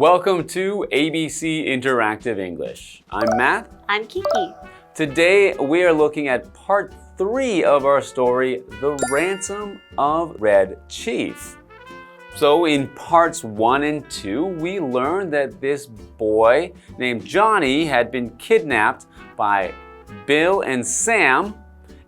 Welcome to ABC Interactive English. I'm Matt. I'm Kiki. Today we are looking at part 3 of our story, The Ransom of Red Chief. So in parts 1 and 2, we learned that this boy named Johnny had been kidnapped by Bill and Sam,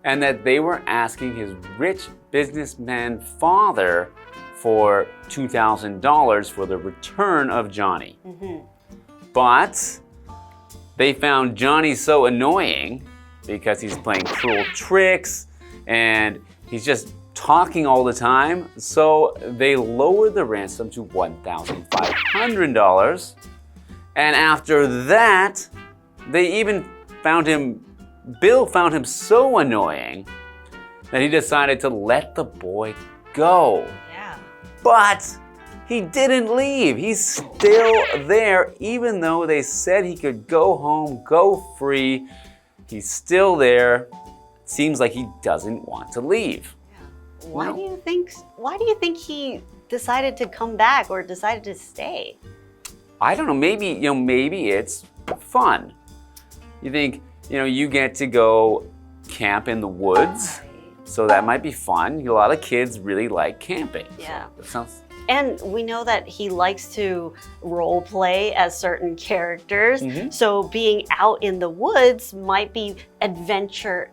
and that they were asking his rich businessman father for $2,000 for the return of Johnny. But they found Johnny so annoying because he's playing cruel tricks and he's just talking all the time. So they lowered the ransom to $1,500. And after that, Bill found him so annoying that he decided to let the boy go. Yeah. But he didn't leave. He's still there, even though they said he could go home, go free. He's still there. Seems like he doesn't want to leave. Yeah. Why do you think he decided to come back or decided to stay? I don't know. Maybe it's fun. You think, you get to go camp in the woods. So that might be fun. A lot of kids really like camping. Yeah. So And we know that he likes to role play as certain characters. So being out in the woods might be an adventure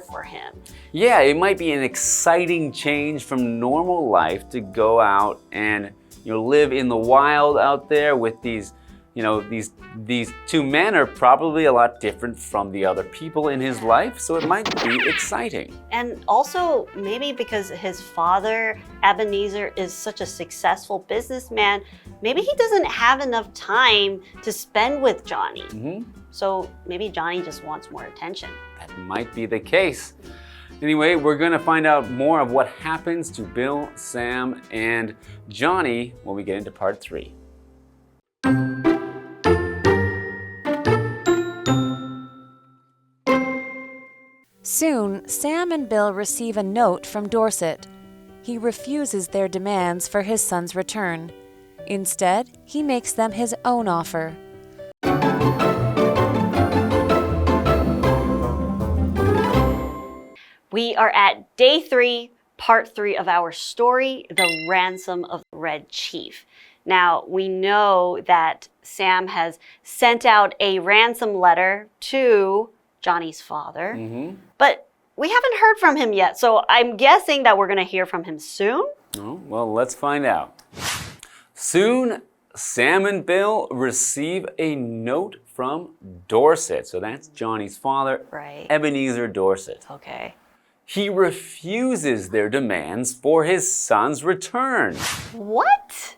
for him. Yeah, it might be an exciting change from normal life to go out and live in the wild out there with these two men are probably a lot different from the other people in his life, so it might be exciting. And also maybe because his father, Ebenezer, is such a successful businessman, maybe he doesn't have enough time to spend with Johnny. So maybe Johnny just wants more attention. That might be the case. Anyway, we're going to find out more of what happens to Bill, Sam, and Johnny when we get into part 3. Soon, Sam and Bill receive a note from Dorset. He refuses their demands for his son's return. Instead, he makes them his own offer. We are at day 3, part 3 of our story, The Ransom of Red Chief. Now, we know that Sam has sent out a ransom letter to Johnny's father, but we haven't heard from him yet, so I'm guessing that we're going to hear from him soon. Oh, well, let's find out. Soon, Sam and Bill receive a note from Dorset. So that's Johnny's father, Right. Ebenezer Dorset. Okay. He refuses their demands for his son's return. What?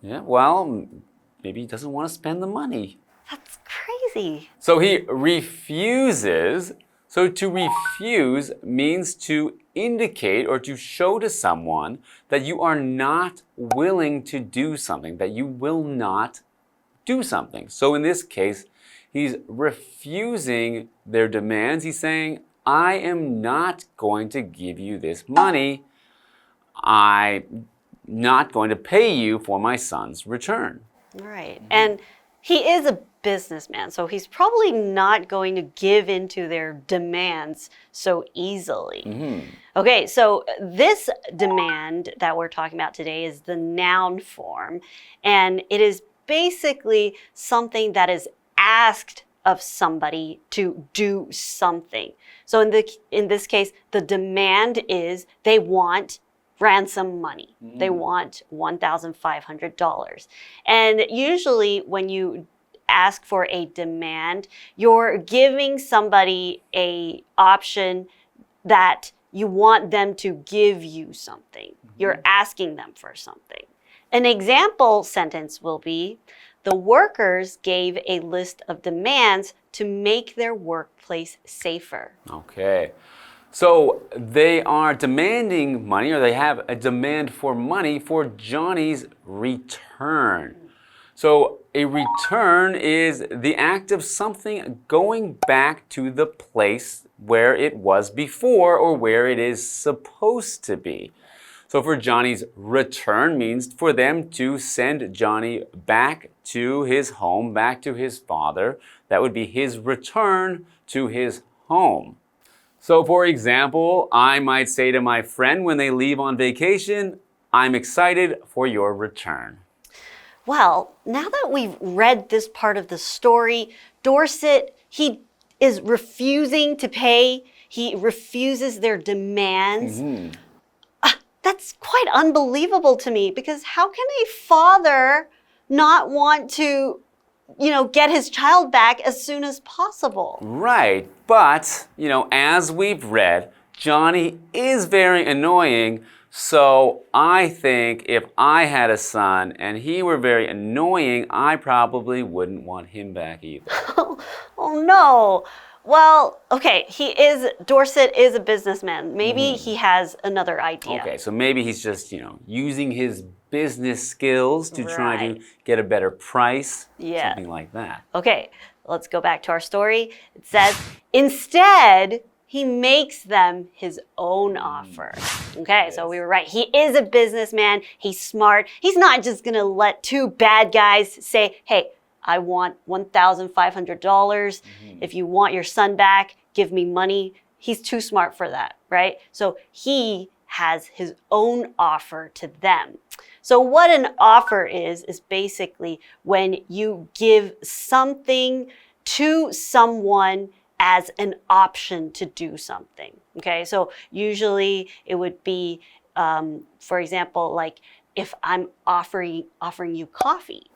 Yeah, well, maybe he doesn't want to spend the money. That's crazy. So he refuses. So to refuse means to indicate or to show to someone that you are not willing to do something, that you will not do something. So in this case, he's refusing their demands. He's saying, I am not going to give you this money. I'm not going to pay you for my son's return. Right. And he is a businessman, so he's probably not going to give into their demands so easily. Okay, so this demand that we're talking about today is the noun form, and it is basically something that is asked of somebody to do something. So in this case, the demand is they want ransom money. They want $1,500. And usually when you ask for a demand, you're giving somebody an option that you want them to give you something. You're asking them for something. An example sentence will be, the workers gave a list of demands to make their workplace safer. Okay. So they are demanding money, or they have a demand for money for Johnny's return. So a return is the act of something going back to the place where it was before or where it is supposed to be. So for Johnny's return means for them to send Johnny back to his home, back to his father. That would be his return to his home. So for example, I might say to my friend when they leave on vacation, I'm excited for your return. Well, now that we've read this part of the story, Dorset, he is refusing to pay. He refuses their demands. That's quite unbelievable to me because how can a father not want to, get his child back as soon as possible? Right, but, as we've read, Johnny is very annoying. So I think if I had a son and he were very annoying, I probably wouldn't want him back either. Oh no. Well, okay, Dorset is a businessman. Maybe he has another idea. Okay, so maybe he's just, using his business skills to try to get a better price. Yeah. Something like that. Okay, let's go back to our story. It says, instead, he makes them his own offer. Okay, so we were right. He is a businessman. He's smart. He's not just going to let two bad guys say, hey, I want $1,500. If you want your son back, give me money. He's too smart for that, right? So he has his own offer to them. So what an offer is basically when you give something to someone as an option to do something. Okay, so usually it would be, for example, like if I'm offering you coffee.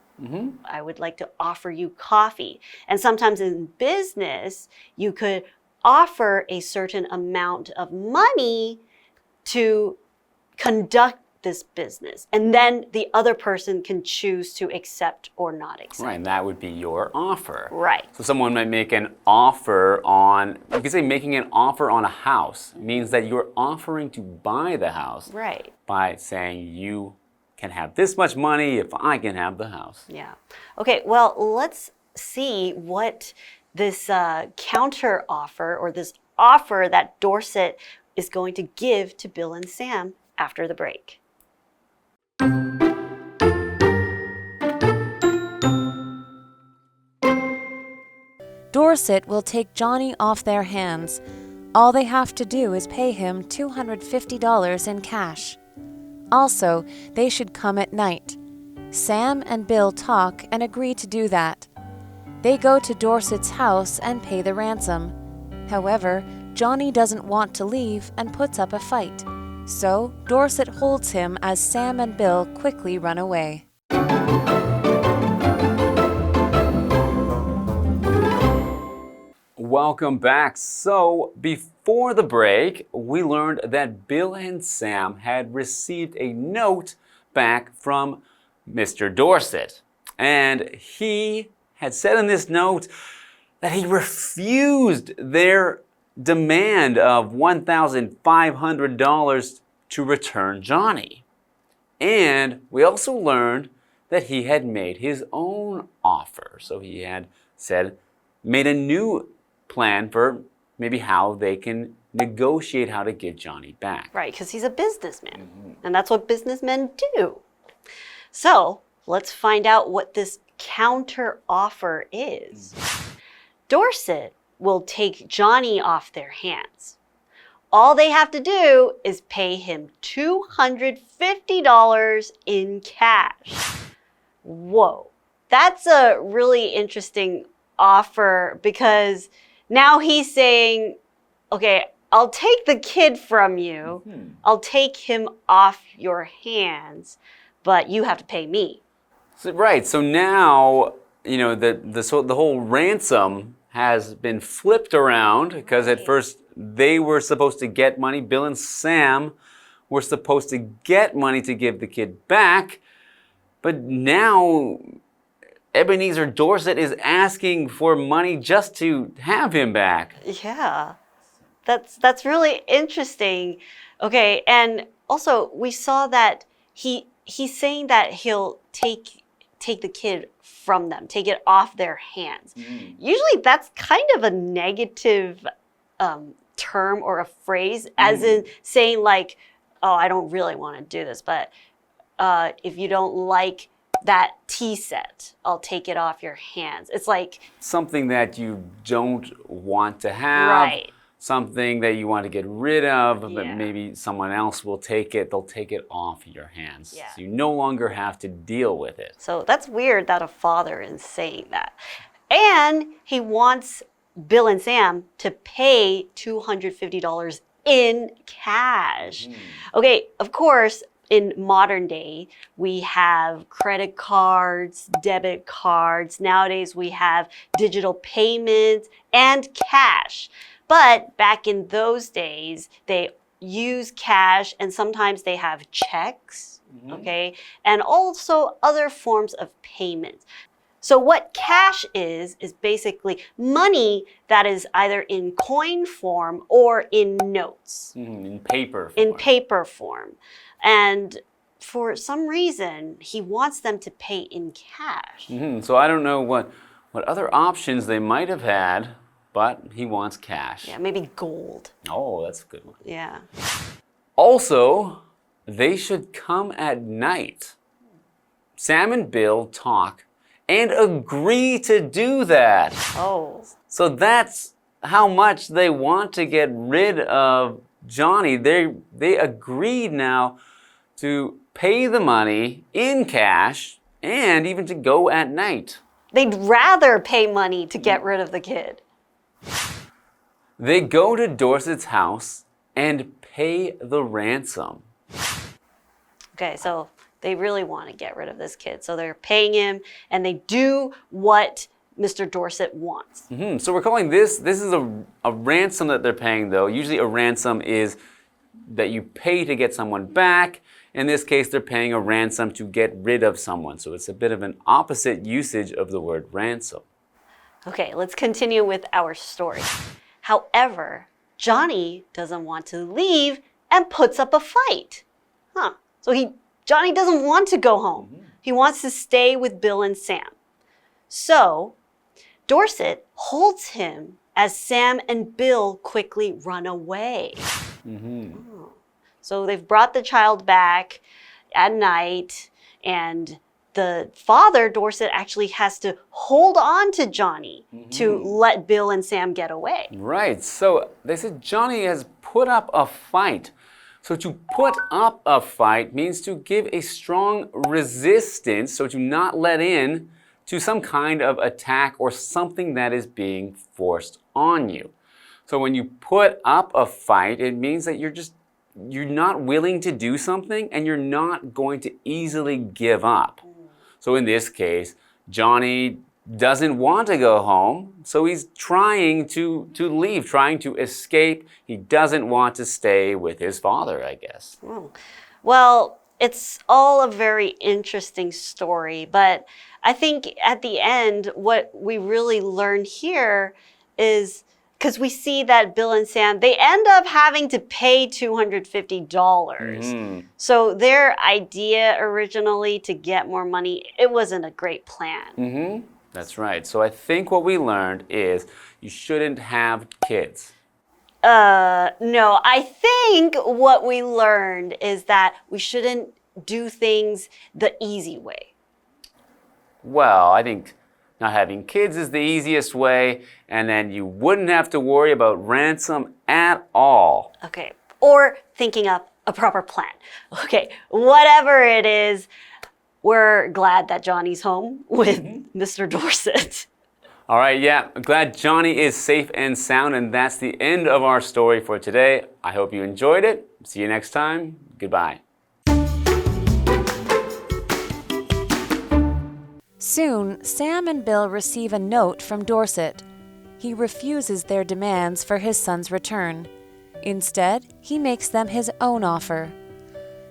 I would like to offer you coffee. And sometimes in business, you could offer a certain amount of money to conduct this business. And then the other person can choose to accept or not accept. Right, and that would be your offer. Right. So someone might make an offer on, you could say making an offer on a house means that you're offering to buy the house. Right. By saying you can have this much money if I can have the house. Yeah. Okay, well, let's see what this counter offer or this offer that Dorset is going to give to Bill and Sam after the break. Dorset will take Johnny off their hands. All they have to do is pay him $250 in cash. Also, they should come at night. Sam and Bill talk and agree to do that. They go to Dorset's house and pay the ransom. However, Johnny doesn't want to leave and puts up a fight. So, Dorset holds him as Sam and Bill quickly run away. Welcome back. So, before the break, we learned that Bill and Sam had received a note back from Mr. Dorset. And he had said in this note that he refused their demand of $1,500 to return Johnny. And we also learned that he had made his own offer. So he had made a new plan for maybe how they can negotiate how to get Johnny back. Right, because he's a businessman. And that's what businessmen do. So let's find out what this counter offer is. Dorset will take Johnny off their hands. All they have to do is pay him $250 in cash. Whoa, that's a really interesting offer because now he's saying, okay, I'll take the kid from you. I'll take him off your hands, but you have to pay me. Right, so now, the whole ransom has been flipped around because at first they were supposed to get money. Bill and Sam were supposed to get money to give the kid back. But now Ebenezer Dorset is asking for money just to have him back. Yeah, that's really interesting. Okay, and also we saw that he's saying that he'll take the kid from them, take it off their hands. Usually that's kind of a negative term or a phrase, as in saying like, oh, I don't really want to do this, but if you don't like that tea set, I'll take it off your hands. It's like something that you don't want to have. Right. Something that you want to get rid of, but Yeah. maybe someone else will take it. They'll take it off your hands. Yeah. So you no longer have to deal with it. So that's weird that a father is saying that. And he wants Bill and Sam to pay $250 in cash. Okay, of course, in modern day, we have credit cards, debit cards. Nowadays, we have digital payments and cash. But back in those days, they use cash and sometimes they have checks, okay? And also other forms of payment. So what cash is basically money that is either in coin form or in notes. In paper form. In paper form. And for some reason, he wants them to pay in cash. So I don't know what other options they might have had, but he wants cash. Yeah, maybe gold. Oh, that's a good one. Yeah. Also, they should come at night. Sam and Bill talk and agree to do that. Oh. So that's how much they want to get rid of Johnny. They agreed now to pay the money in cash and even to go at night. They'd rather pay money to get rid of the kid. They go to Dorset's house and pay the ransom. Okay, so they really want to get rid of this kid. So they're paying him and they do what Mr. Dorset wants. So we're calling this is a ransom that they're paying though. Usually a ransom is that you pay to get someone back. In this case, they're paying a ransom to get rid of someone. So it's a bit of an opposite usage of the word ransom. Okay, let's continue with our story. However, Johnny doesn't want to leave and puts up a fight. So Johnny doesn't want to go home. He wants to stay with Bill and Sam. So Dorset holds him as Sam and Bill quickly run away. So they've brought the child back at night, and the father, Dorset, actually has to hold on to Johnny to let Bill and Sam get away. Right, so they said Johnny has put up a fight. So to put up a fight means to give a strong resistance, so to not let in to some kind of attack or something that is being forced on you. So when you put up a fight, it means that you're not willing to do something and you're not going to easily give up. So in this case, Johnny doesn't want to go home, so he's trying to leave, trying to escape. He doesn't want to stay with his father, I guess. Well, it's all a very interesting story, but I think at the end, what we really learn here is, because we see that Bill and Sam, they end up having to pay $250. So their idea originally to get more money, it wasn't a great plan. That's right. So I think what we learned is you shouldn't have kids. No, I think what we learned is that we shouldn't do things the easy way. Well, I think not having kids is the easiest way, and then you wouldn't have to worry about ransom at all. Okay, or thinking up a proper plan. Okay, whatever it is, we're glad that Johnny's home with Mr. Dorset. All right, yeah, I'm glad Johnny is safe and sound, and that's the end of our story for today. I hope you enjoyed it. See you next time. Goodbye. Soon, Sam and Bill receive a note from Dorset. He refuses their demands for his son's return. Instead, he makes them his own offer.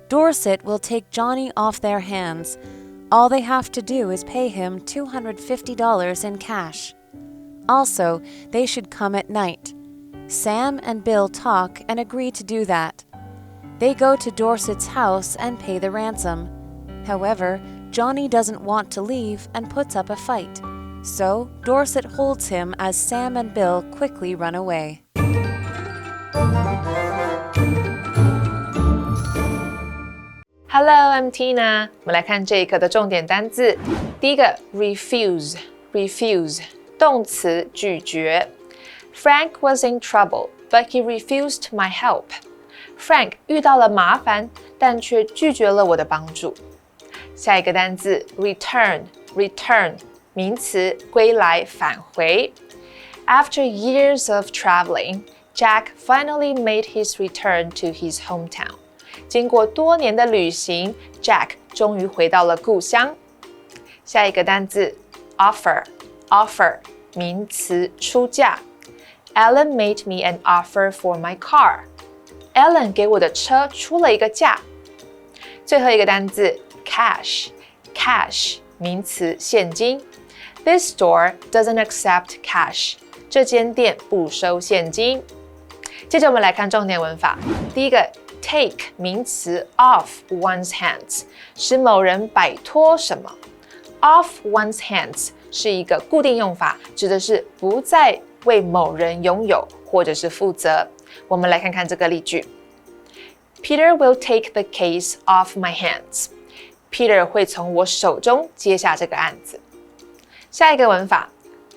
Dorset will take Johnny off their hands. All they have to do is pay him $250 in cash. Also, they should come at night. Sam and Bill talk and agree to do that. They go to Dorset's house and pay the ransom. However, Johnny doesn't want to leave and puts up a fight. So, Dorset holds him as Sam and Bill quickly run away. LMT 呢？我们来看这一课的重点单字。第一个 refuse， 动词拒绝。Frank was in trouble, but he refused my help. Frank 遇到了麻烦，但却拒绝了我的帮助。下一个单字 return， 名词归来返回。After years of traveling, Jack finally made his return to his hometown. 经过多年的旅行 ，Jack 终于回到了故乡。下一个单字 offer， 名词出价。Ellen made me an offer for my car. Ellen 给我的车出了一个价。最后一个单字 cash， 名词现金。This store doesn't accept cash. 这间店不收现金。接着我们来看重点文法。第一个 take 名词 off one's hands 使某人摆脱什么。off one's hands 是一个固定用法，指的是不再为某人拥有或者是负责。我们来看看这个例句。Peter will take the case off my hands. Peter 会从我手中接下这个案子。下一个文法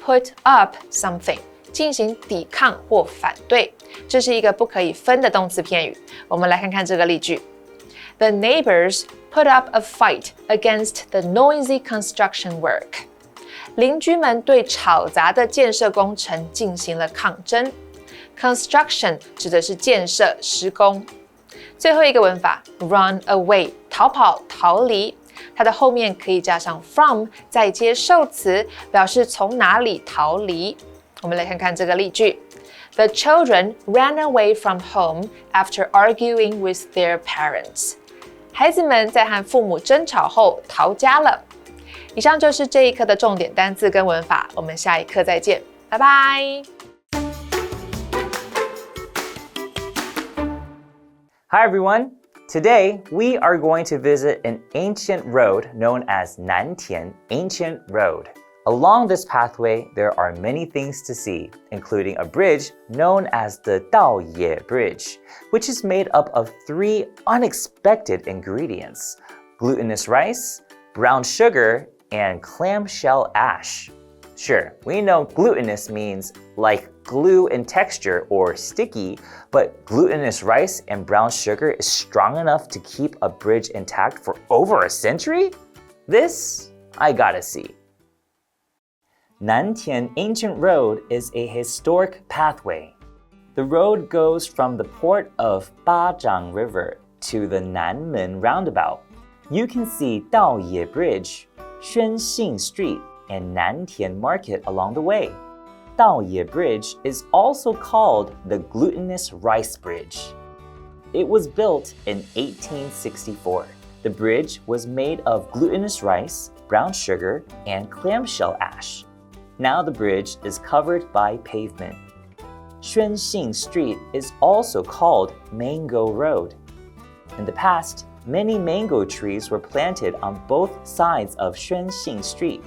put up something 进行抵抗或反对，这是一个不可以分的动词片语。我们来看看这个例句。The neighbors put up a fight against the noisy construction work. 邻居们对吵杂的建设工程进行了抗争。Construction 指的是建设、施工。最后一个文法 run away 逃跑、逃离，它的后面可以加上 from 再接受词，表示从哪里逃离。我们来看看这个例句。The children ran away from home after arguing with their parents. 孩子们在和父母争吵后逃家了。以上就是这一课的重点单字跟文法，我们下一课再见，拜拜。Hi everyone! Today we are going to visit an ancient road known as Nantian Ancient Road. Along this pathway, there are many things to see, including a bridge known as the Daoye Bridge, which is made up of 3 unexpected ingredients: glutinous rice, brown sugar, and clamshell ash. Sure, we know glutinous means like glue in texture or sticky, but glutinous rice and brown sugar is strong enough to keep a bridge intact for over a century? This, I gotta see. Nantian Ancient Road is a historic pathway. The road goes from the port of Bajang River to the Nanmen Roundabout. You can see Daoye Bridge, Xuanxing Street, and Nantian Market along the way. Daoye Bridge is also called the Glutinous Rice Bridge. It was built in 1864. The bridge was made of glutinous rice, brown sugar, and clamshell ash. Now the bridge is covered by pavement. Xuanxing Street is also called Mango Road. In the past, many mango trees were planted on both sides of Xuanxing Street.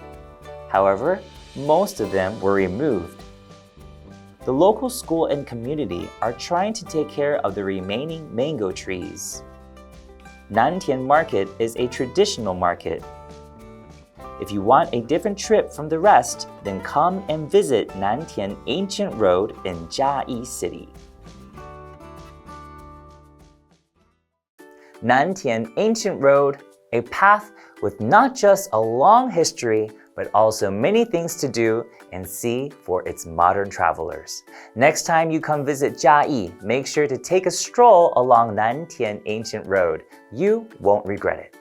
However, most of them were removed. The local school and community are trying to take care of the remaining mango trees. Nantian Market is a traditional market. If you want a different trip from the rest, then come and visit Nantian Ancient Road in Jiayi City. Nantian Ancient Road, a path with not just a long history, but also many things to do and see for its modern travelers. Next time you come visit Jiayi, make sure to take a stroll along Nantian Ancient Road. You won't regret it.